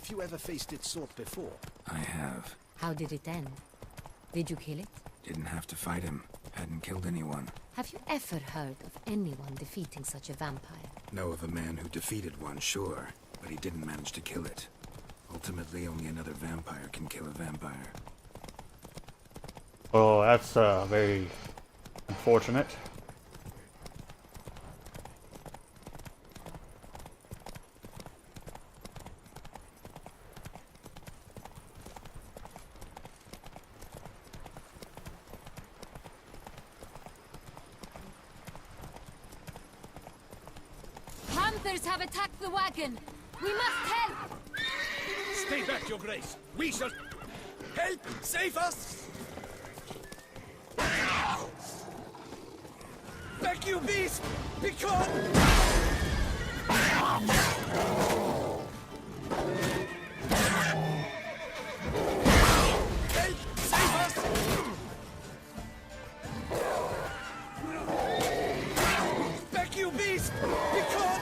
Have you ever faced its sort before? I have. How did it end? Did you kill it? Didn't have to fight him. Hadn't killed anyone. Have you ever heard of anyone defeating such a vampire? Know of a man who defeated one, sure, but he didn't manage to kill it. Ultimately, only another vampire can kill a vampire. Oh, that's very unfortunate. Hunters have attacked the wagon! We must help! Stay back, Your Grace! We shall... Help! Save us! Back, you beast! Be gone! Help! Save us! Back, you beast! Be gone!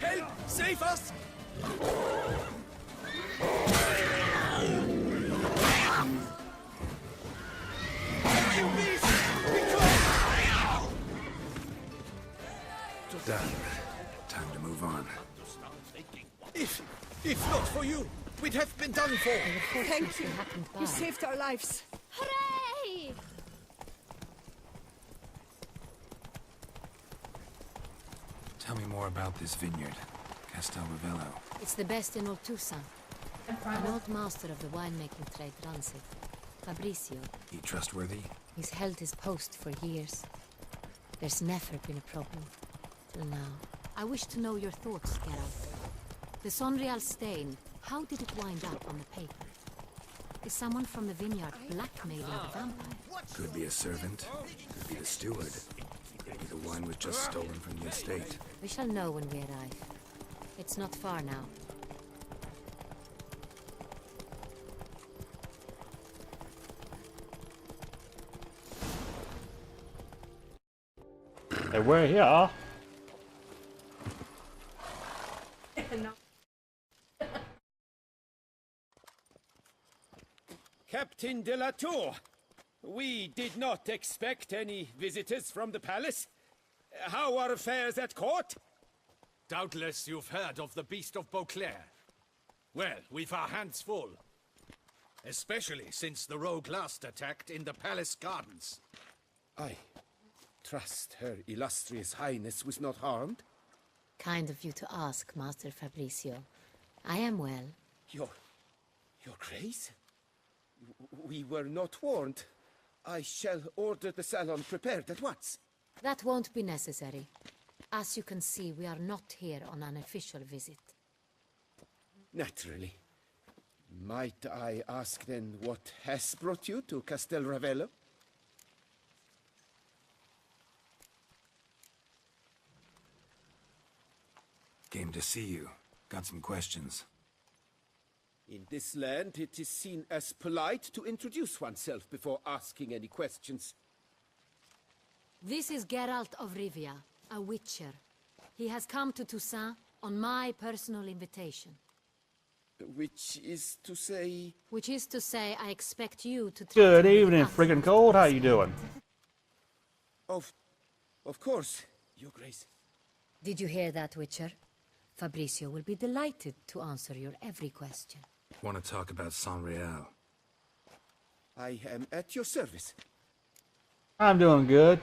Help! Save us! You beast! Be gone! Done. Time to move on. If not for you, we'd have been done for. Thank you. You saved our lives. Hooray! Tell me more about this vineyard, Castel Ravello. It's the best in Oltusa. An old master of the winemaking trade runs it. Fabrizio. He trustworthy? He's held his post for years. There's never been a problem. Till now. I wish to know your thoughts, Geralt. The Sonreal stain, how did it wind up on the paper? Is someone from the vineyard blackmailing the vampire? Could be a servant. Could be the steward. Maybe the wine was just stolen from the estate. We shall know when we arrive. It's not far now. Hey, we're here. Captain de la Tour, we did not expect any visitors from the palace. How are affairs at court? Doubtless you've heard of the Beast of Beauclair. Well, we've our hands full. Especially since the rogue last attacked in the palace gardens. I trust Her Illustrious Highness was not harmed. Kind of you to ask, Master Fabrizio. I am well. Your Grace? We were not warned. I shall order the salon prepared at once. That won't be necessary. As you can see, we are not here on an official visit. Naturally. Might I ask then what has brought you to Castel Ravello? Came to see you. Got some questions. In this land, it is seen as polite to introduce oneself before asking any questions. This is Geralt of Rivia, a witcher. He has come to Toussaint on my personal invitation. Which is to say... Which is to say, I expect you to... Good evening, friggin' cold. How you doing? Of course, Your Grace. Did you hear that, Witcher? Fabrizio will be delighted to answer your every question. Want to talk about Sonreal? I am at your service. I'm doing good.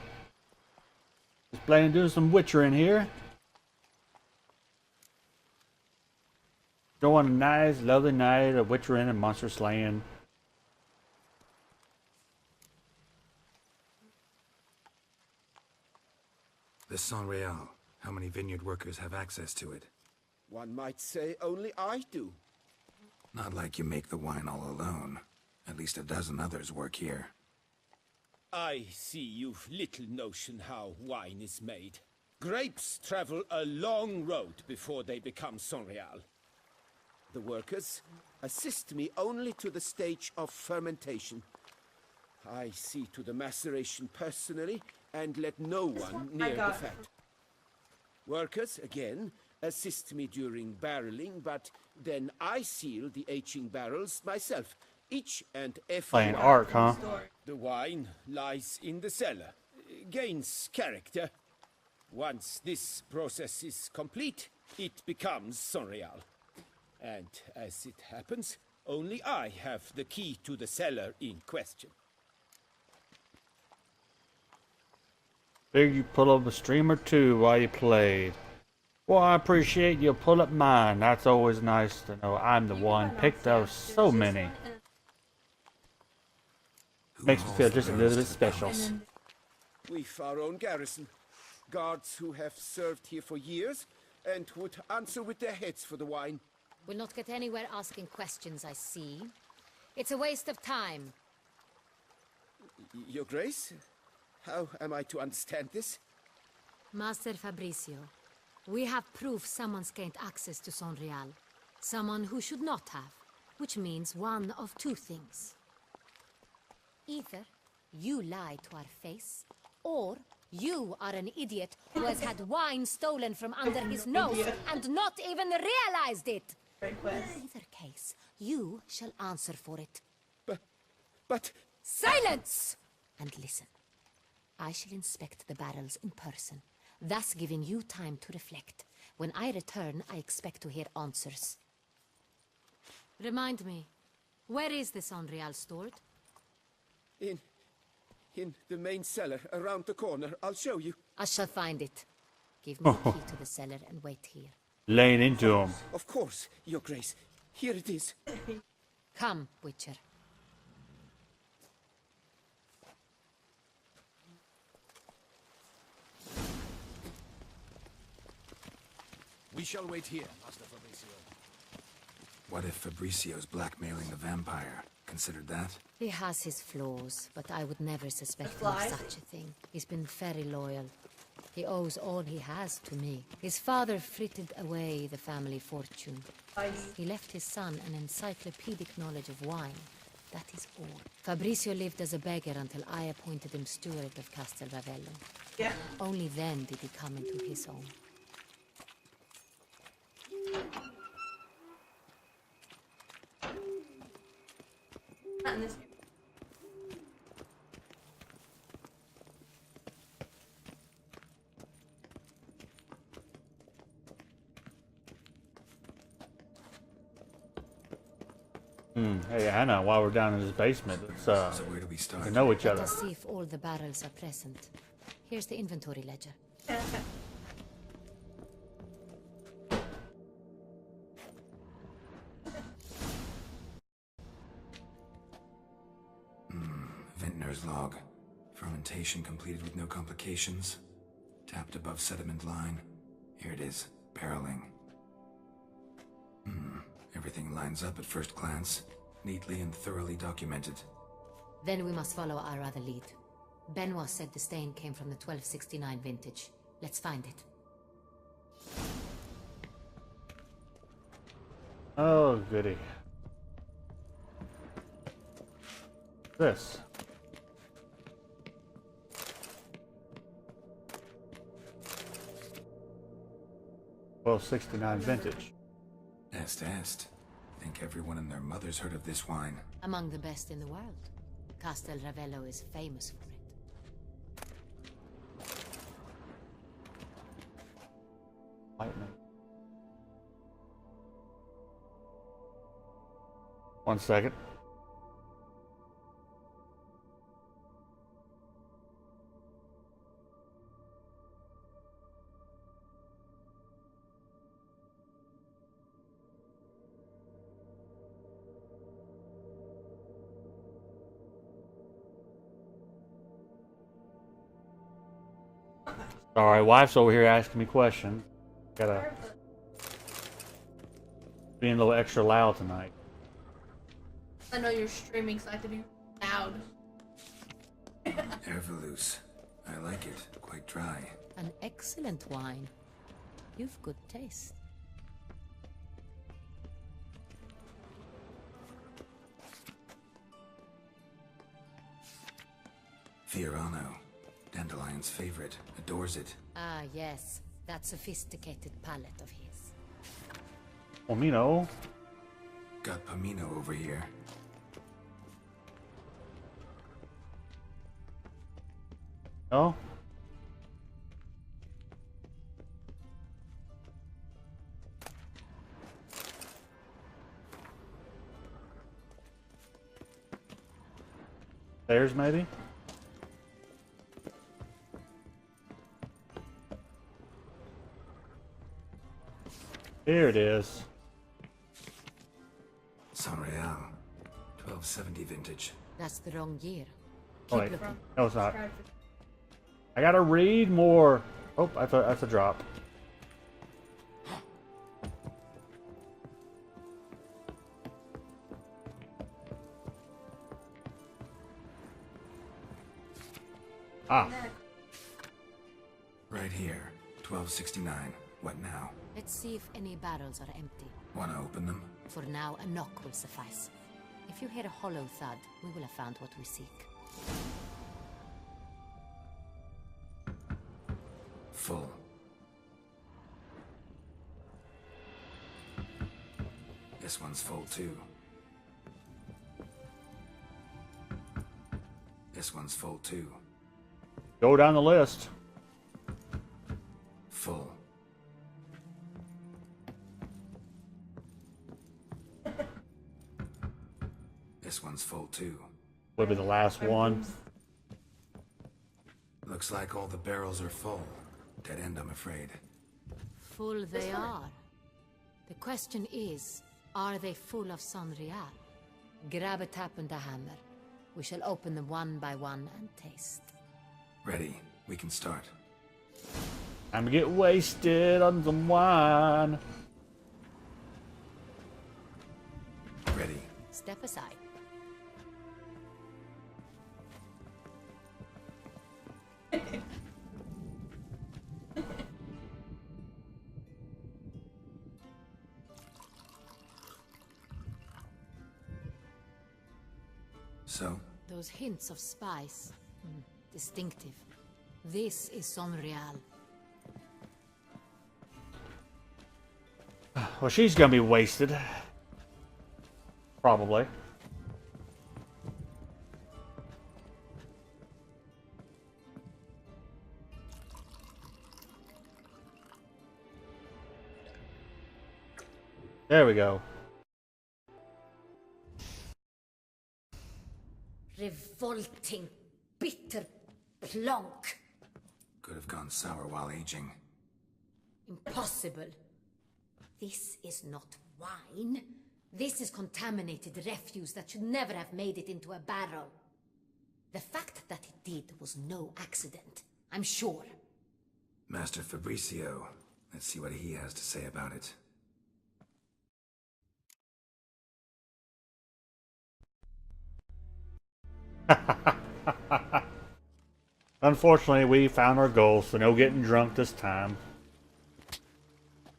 Just planning to do some witcher in here. Enjoying a nice, lovely night of witchering and monster slaying. The Sonreal. How many vineyard workers have access to it? One might say only I do. Not like you make the wine all alone. At least a dozen others work here. I see you've little notion how wine is made. Grapes travel a long road before they become Sonreal. The workers assist me only to the stage of fermentation. I see to the maceration personally, and let no one near the fat. Workers, again, assist me during barreling, but then I seal the aging barrels myself, each and every Playing one. Ark, huh? The wine lies in the cellar, gains character. Once this process is complete, it becomes Sonreal. And as it happens, only I have the key to the cellar in question. Figured you pull up a stream or two while you played. Well, I appreciate you pull up mine. That's always nice to know I'm the one picked out so many. Makes me feel just a little bit special. We've our own garrison. Guards who have served here for years and would answer with their heads for the wine. We'll not get anywhere asking questions, I see. It's a waste of time. Your Grace? How am I to understand this? Master Fabricio, we have proof someone's gained access to Sonreal. Someone who should not have, which means one of two things. Either you lie to our face, or you are an idiot who has had wine stolen from under his nose and not even realized it. In either case, you shall answer for it. But... Silence! And listen. I shall inspect the barrels in person, thus giving you time to reflect. When I return, I expect to hear answers. Remind me, where is the Sonreal stored? In the main cellar, around the corner. I'll show you. I shall find it. Give me the key to the cellar and wait here. Laying into him. Of course, Your Grace. Here it is. Come, Witcher. We shall wait here, Master Fabricio. What if Fabricio's blackmailing the vampire? Considered that? He has his flaws, but I would never suspect him of such a thing. He's been very loyal. He owes all he has to me. His father frittered away the family fortune. He left his son an encyclopedic knowledge of wine. That is all. Fabricio lived as a beggar until I appointed him steward of Castel Ravello. Yeah. Only then did he come into his own. Not in this game. Hey, Hannah, while we're down in this basement, let's, So where do we start? get to know each Let other. us see if all the barrels are present. Here's the inventory ledger. Vintner's log. Fermentation completed with no complications. Tapped above sediment line. Here it is. Barreling. Everything lines up at first glance. Neatly and thoroughly documented. Then we must follow our other lead. Benoit said the stain came from the 1269 vintage. Let's find it. Oh, goody. This. Well, 69 vintage. Est. Think everyone and their mother's heard of this wine. Among the best in the world. Castel Ravello is famous for it. Lightning. 1 second. Sorry, wife's over here asking me questions. Gotta being a little extra loud tonight. I know you're streaming, so I have to be loud. Ervelous. I like it. Quite dry. An excellent wine. You've good taste. Fiorano. Dandelion's favorite. Adores it. Ah, yes. That sophisticated palate of his. Pomino. Got Pomino over here. No? Stairs, maybe? Here it is. Sonreal. 1270 vintage. That's the wrong year. Oh, Keep wait. looking. No, it's not. I gotta read more. Oh, that's a drop. Ah, Right here. 1269. What now? Let's see if any barrels are empty. Wanna open them? For now, a knock will suffice. If you hear a hollow thud, we will have found what we seek. Full. This one's full too. This one's full too. go down the list. Full. This one's full too. Will be the last one. Looks like all the barrels are full. Dead end, I'm afraid. Full they are. The question is, are they full of Sonreal? Grab a tap and a hammer. We shall open them one by one and taste. Ready. We can start. Time to get wasted on some wine. Ready. Step aside. So, Those hints of spice. Distinctive. This is Sonreal. Well, she's gonna be wasted. Probably. There we go. Revolting, bitter plonk. could have gone sour while aging. Impossible. This is not wine. This is contaminated refuse that should never have made it into a barrel. The fact that it did was no accident, I'm sure. Master Fabricio. Let's see what he has to say about it. Unfortunately, we found our goal, so no getting drunk this time.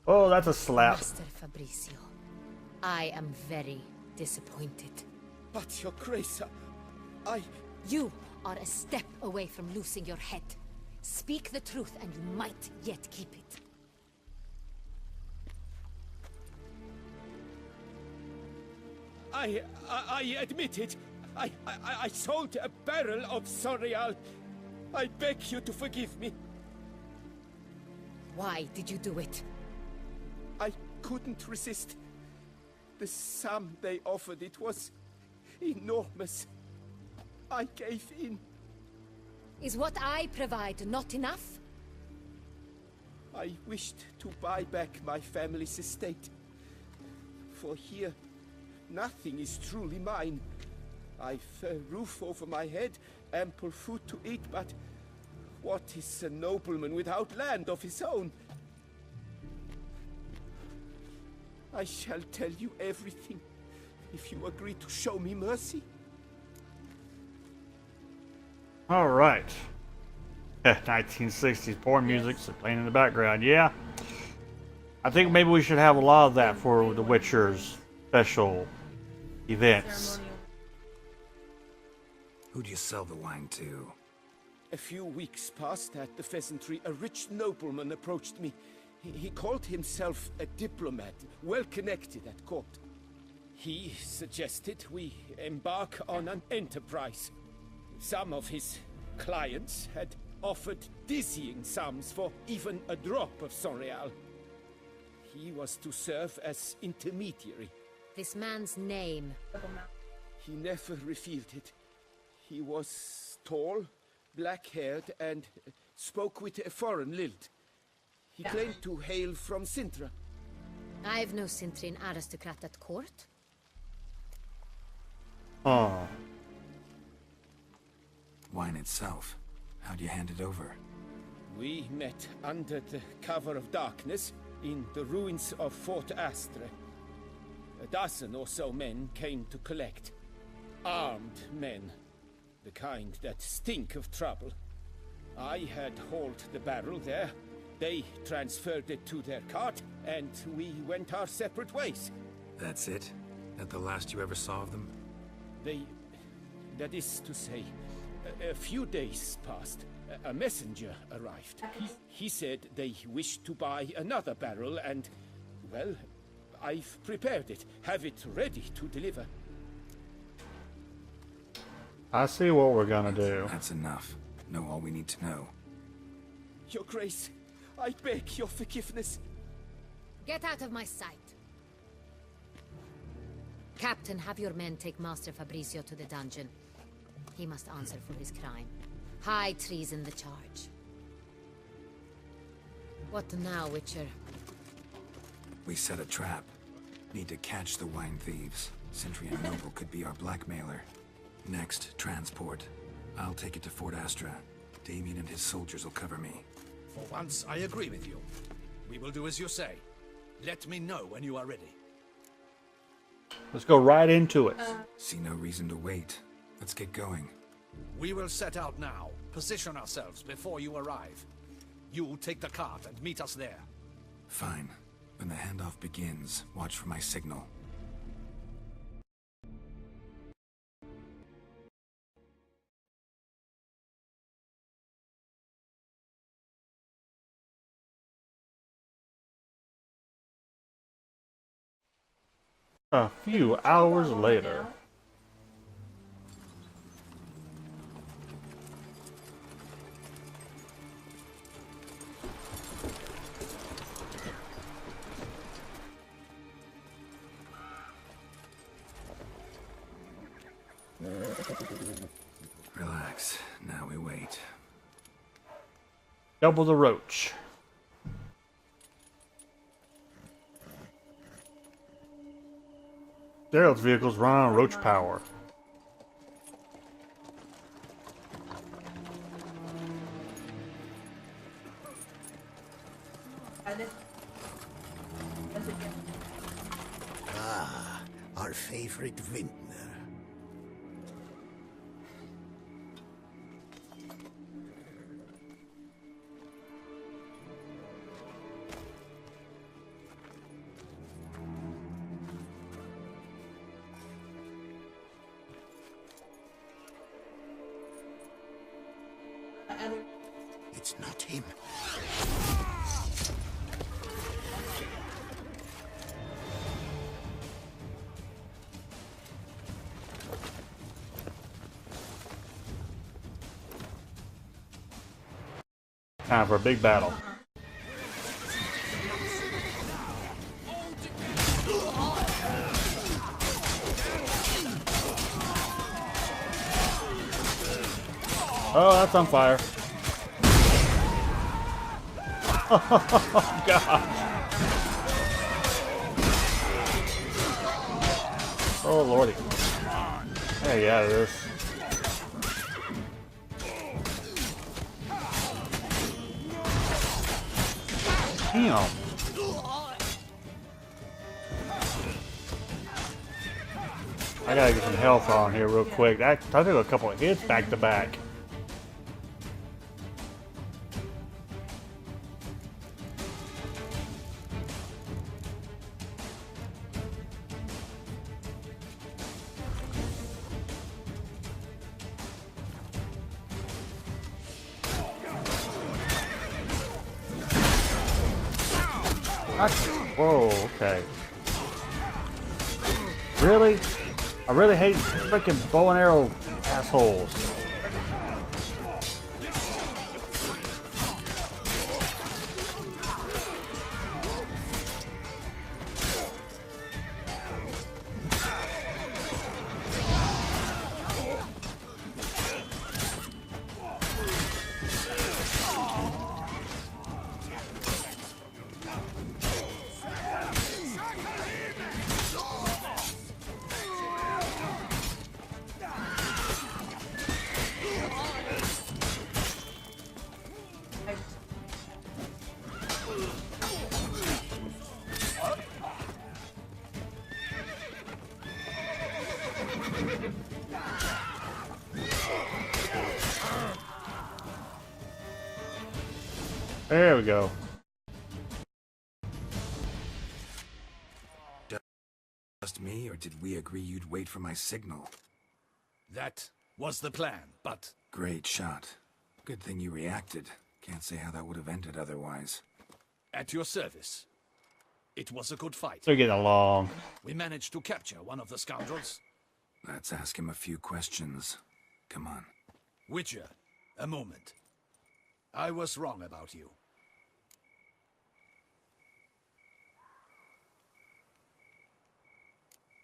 Oh, that's a slap. Master Fabricio, I am very disappointed. But, Your Grace, I... You are a step away from losing your head. Speak the truth and you might yet keep it. I admit it. I sold a barrel of Sonreal. I beg you to forgive me. Why did you do it? I couldn't resist. The sum they offered, it was enormous. I gave in. Is what I provide not enough? I wished to buy back my family's estate. For here, nothing is truly mine. I've a roof over my head, ample food to eat, but what is a nobleman without land of his own? I shall tell you everything, if you agree to show me mercy. All right. 1960s porn music playing in the background. Yeah. I think maybe we should have a lot of that for the Witcher's special events. Ceremonial. Who'd you sell the wine to? A few weeks past at the pheasantry, a rich nobleman approached me. He called himself a diplomat, well connected at court. He suggested we embark on an enterprise. Some of his clients had offered dizzying sums for even a drop of Sonreal. He was to serve as intermediary. This man's name. He never revealed it. He was tall, black-haired, and spoke with a foreign lilt. He claimed to hail from Sintra. I've no Sintrin aristocrat at court. Oh. Wine itself. How'd you hand it over? We met under the cover of darkness in the ruins of Fort Astre. A dozen or so men came to collect. Armed men. The kind that stink of trouble. I had hauled the barrel there. They transferred it to their cart, and we went our separate ways. That's it? That the last you ever saw of them? That is to say, a few days passed. A messenger arrived. He said they wished to buy another barrel and, well, I've prepared it. Have it ready to deliver. I see what we're gonna do. That's enough. Know all we need to know. Your Grace, I beg your forgiveness. Get out of my sight. Captain, have your men take Master Fabrizio to the dungeon. He must answer for his crime. High treason the charge. What now, Witcher? We set a trap. Need to catch the wine thieves. Sentry and Noble could be our blackmailer. Next, transport. I'll take it to Fort Astra. Damien and his soldiers will cover me. For once, I agree with you. We will do as you say. Let me know when you are ready. Let's go right into it. See no reason to wait. Let's get going. We will set out now. Position ourselves before you arrive. You take the cart and meet us there. Fine. When the handoff begins, watch for my signal. A few hours later. Relax. Now we wait. Double the roach. Daryl's vehicles run on roach power. Ah, our favorite vintner. It's not him. Time for a big battle. Oh, that's on fire. Oh, God. Oh, Lordy. Hey, yeah, it is. Damn. I gotta get some health on here real quick. I took a couple of hits back to back. What? Whoa, okay. Really? I really hate freaking bow and arrow assholes. There we go. Just me, or did we agree you'd wait for my signal? That was the plan, but Great shot. Good thing you reacted. Can't say how that would have ended otherwise. at your service. It was a good fight. They're getting along. We managed to capture one of the scoundrels. Let's ask him a few questions. Come on. Witcher, a moment. I was wrong about you.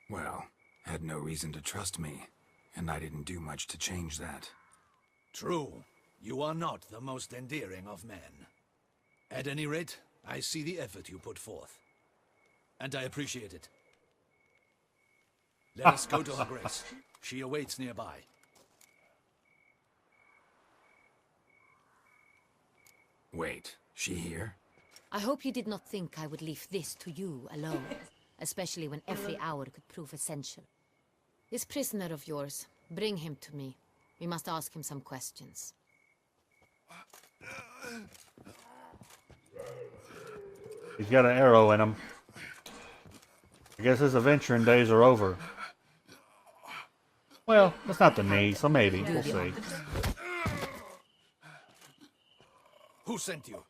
Well, had no reason to trust me, and I didn't do much to change that. True, you are not the most endearing of men. At any rate, I see the effort you put forth. And I appreciate it. Let us go to her grace. She awaits nearby. Wait, she here? I hope you did not think I would leave this to you alone, especially when every hour could prove essential. This prisoner of yours, bring him to me. We must ask him some questions. He's got an arrow in him. I guess his adventuring days are over. Well, that's not the knee, so maybe. We'll see. Who sent you?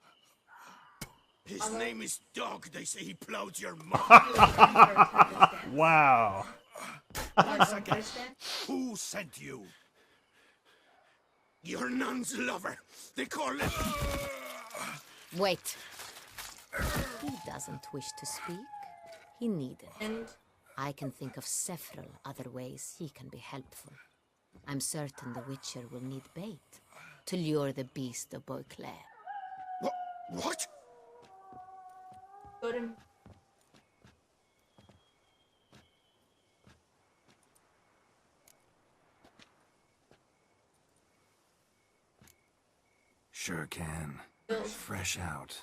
His name is Dog. They say he plowed your mouth. Wow. Once again, who sent you? Your nun's lover. They call it. Wait. He doesn't wish to speak. He needed. And I can think of several other ways he can be helpful. I'm certain the Witcher will need bait to lure the beast of Beauclair. What? go to Sure can. Fresh out.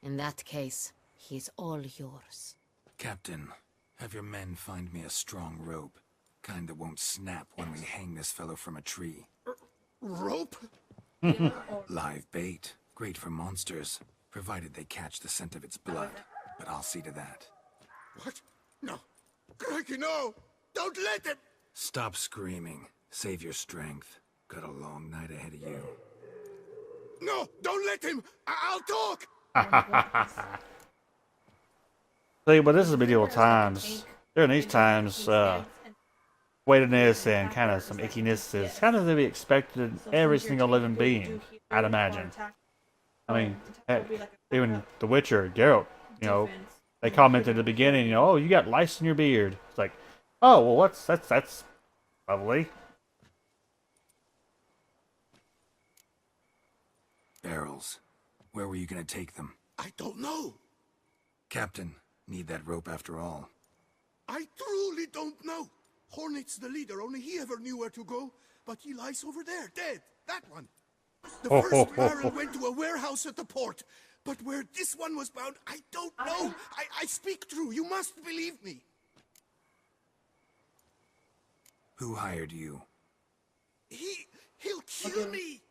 In that case, he's all yours. Captain, have your men find me a strong rope. Kind that won't snap when we hang this fellow from a tree. Rope? Live bait. Great for monsters, provided they catch the scent of its blood. But I'll see to that. What? No. Crikey, no! Don't let him! Stop screaming. Save your strength. Got a long night ahead of you. No! Don't let him! I'll talk! See, but this is medieval times. During these times, weightiness and kind of some ickiness is kind of to be expected in every single living being, I'd imagine. I mean, heck, even The Witcher, Geralt, you know, they commented at the beginning, you know, oh, you got lice in your beard. It's like, oh, well, that's lovely. Barrels. Where were you gonna take them? I don't know. Captain, need that rope after all. I truly don't know. Hornet's the leader, only he ever knew where to go. But he lies over there, dead. That one. The first barrel went to a warehouse at the port. But where this one was bound, I don't know. I speak true. You must believe me. Who hired you? He'll kill me.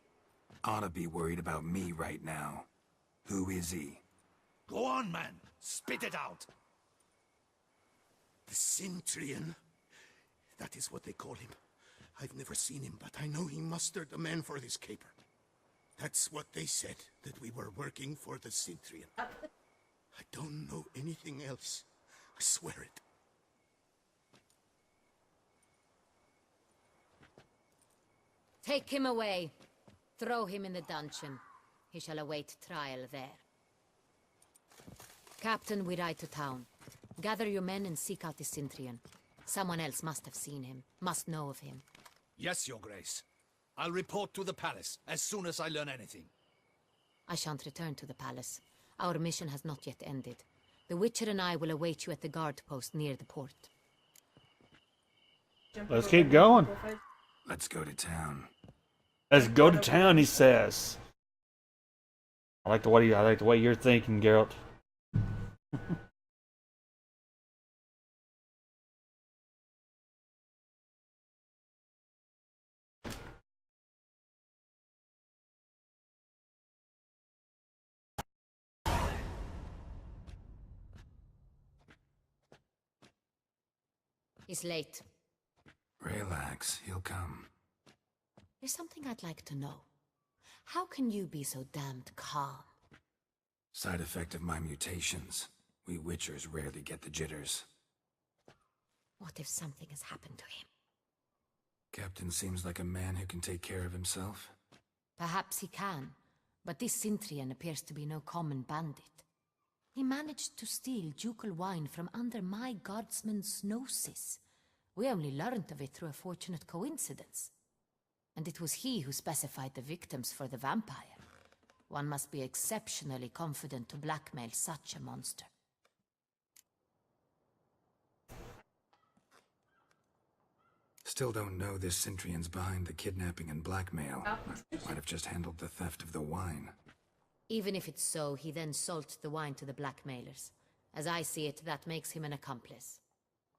Oughta be worried about me right now. Who is he? Go on, man. Spit it out. The Centurion. That is what they call him. I've never seen him, but I know he mustered the men for this caper. That's what they said, that we were working for the Centurion. I don't know anything else. I swear it. Take him away. Throw him in the dungeon. He shall await trial there. Captain, we ride to town. Gather your men and seek out the Sintrian. Someone else must have seen him, must know of him. Yes, Your Grace. I'll report to the palace as soon as I learn anything. I shan't return to the palace. Our mission has not yet ended. The Witcher and I will await you at the guard post near the port. Let's keep going. Let's go to town. Let's go to town, he says. I like the way you're thinking, Geralt. He's late. Relax, he'll come. There's something I'd like to know. How can you be so damned calm? Side effect of my mutations. We Witchers rarely get the jitters. What if something has happened to him? Captain seems like a man who can take care of himself. Perhaps he can, but this Sintrian appears to be no common bandit. He managed to steal ducal wine from under my guardsman's noses. We only learned of it through a fortunate coincidence. And it was he who specified the victims for the vampire. One must be exceptionally confident to blackmail such a monster. Still don't know this Sintrian's behind the kidnapping and blackmail. Might have just handled the theft of the wine. Even if it's so, he then sold the wine to the blackmailers. As I see it, that makes him an accomplice.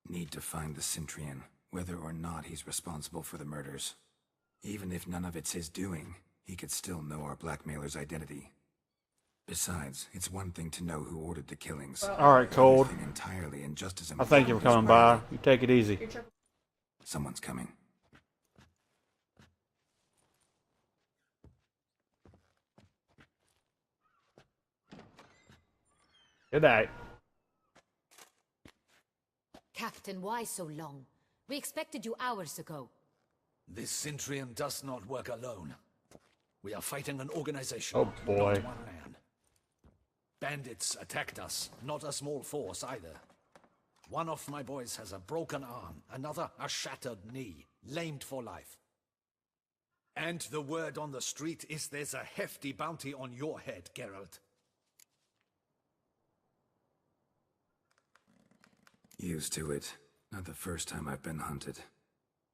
Need to find the Sintrian, whether or not he's responsible for the murders. Even if none of it's his doing, he could still know our blackmailer's identity. Besides, it's one thing to know who ordered the killings. Alright, Cold. Entirely and just as I thank you for coming by. You take it easy. Someone's coming. Good night. Captain, why so long? We expected you hours ago. This Sintrian does not work alone. We are fighting an organization, Oh boy. not one man. Bandits attacked us, not a small force either. One of my boys has a broken arm, another a shattered knee, lamed for life. And the word on the street is there's a hefty bounty on your head, Geralt. Used to it. Not the first time I've been hunted.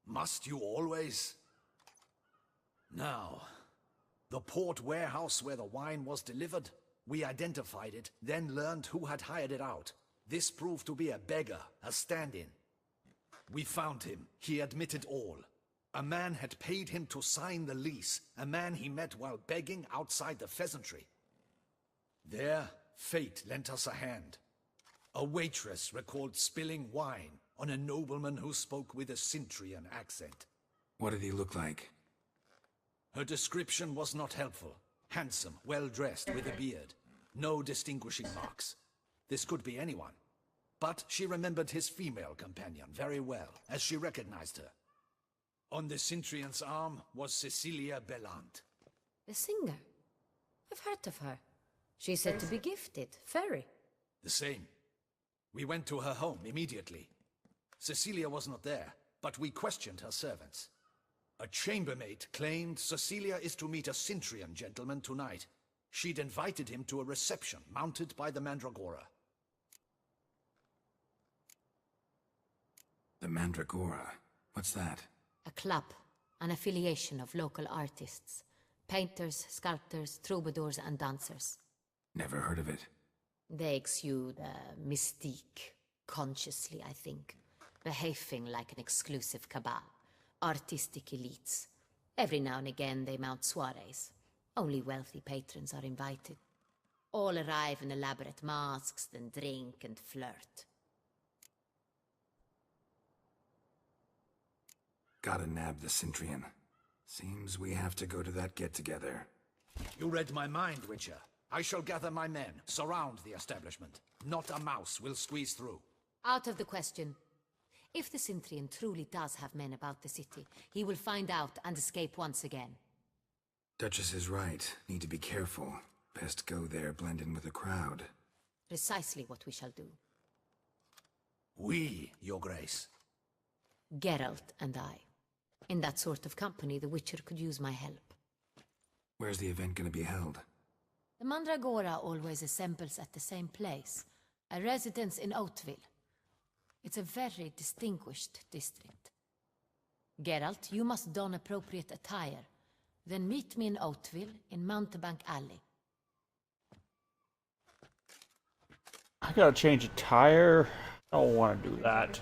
Must you always? Now, the port warehouse where the wine was delivered, we identified it, then learned who had hired it out. This proved to be a beggar, a stand-in. We found him. He admitted all. A man had paid him to sign the lease, a man he met while begging outside the pheasantry. There, fate lent us a hand. A waitress recalled spilling wine on a nobleman who spoke with a Sintrian accent. What did he look like? Her description was not helpful. Handsome, well-dressed, with a beard. No distinguishing marks. This could be anyone. But she remembered his female companion very well, as she recognized her. On the Sintrian's arm was Cecilia Bellant. The singer? I've heard of her. She's said to be gifted, fairy. The same. We went to her home immediately. Cecilia was not there, but we questioned her servants. A chambermaid claimed Cecilia is to meet a Sintrian gentleman tonight. She'd invited him to a reception mounted by the Mandragora. The Mandragora? What's that? A club, an affiliation of local artists. Painters, sculptors, troubadours and dancers. Never heard of it. They exude mystique, consciously, I think. Behaving like an exclusive cabal. Artistic elites. Every now and again they mount soirees. Only wealthy patrons are invited. All arrive in elaborate masks, then drink and flirt. Gotta nab the Sintrian. Seems we have to go to that get-together. You read my mind, Witcher. I shall gather my men, surround the establishment. Not a mouse will squeeze through. Out of the question. If the Sintrian truly does have men about the city, he will find out and escape once again. Duchess is right. Need to be careful. Best go there, blend in with the crowd. Precisely what we shall do. We, Your Grace. Geralt and I. In that sort of company, the Witcher could use my help. Where's the event gonna be held? The Mandragora always assembles at the same place, a residence in Oatville. It's a very distinguished district. Geralt, you must don appropriate attire. Then meet me in Oatville, in Mountebank Alley. I gotta change a tire. I don't want to do that.